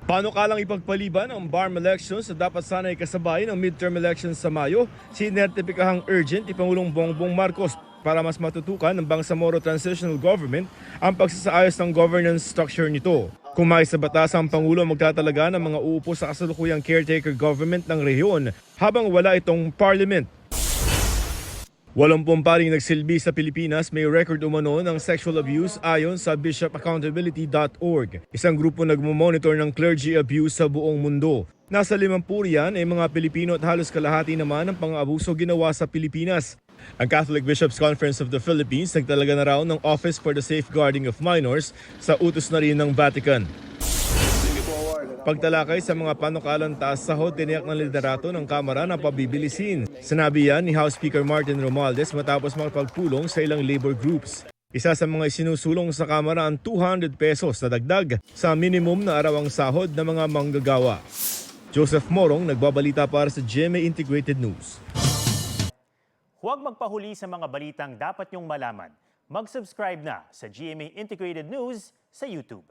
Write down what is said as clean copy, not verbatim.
Panukalang ipagpaliban ang BARM elections na dapat sana'y kasabay ng midterm elections sa Mayo, sinertipikahang urgent ni Pangulong Bongbong Marcos para mas matutukan ng Bangsamoro Transitional Government ang pagsasaayos ng governance structure nito. Kung may sa batas ang Pangulo magtatalaga ng mga uupo sa kasalukuyang caretaker government ng rehiyon habang wala itong parliament. 80 paring nagsilbi sa Pilipinas may record umano ng sexual abuse ayon sa bishopaccountability.org. Isang grupo nagmomonitor ng clergy abuse sa buong mundo. Nasa 50 riyan ay mga Pilipino at halos kalahati naman ng pang-abuso ginawa sa Pilipinas. Ang Catholic Bishops' Conference of the Philippines nagtalaga na raw ng Office for the Safeguarding of Minors sa utos na rin ng Vatican. Pagtalakay sa mga panukalang taas sahod, tiniyak ng liderato ng Kamara na pabibilisin. Sinabi yan ni House Speaker Martin Romualdez matapos makapagpulong sa ilang labor groups. Isa sa mga isinusulong sa Kamara ang 200 pesos na dagdag sa minimum na arawang sahod ng mga manggagawa. Joseph Morong, nagbabalita para sa GMA Integrated News. Huwag magpahuli sa mga balitang dapat niyong malaman. Mag-subscribe na sa GMA Integrated News sa YouTube.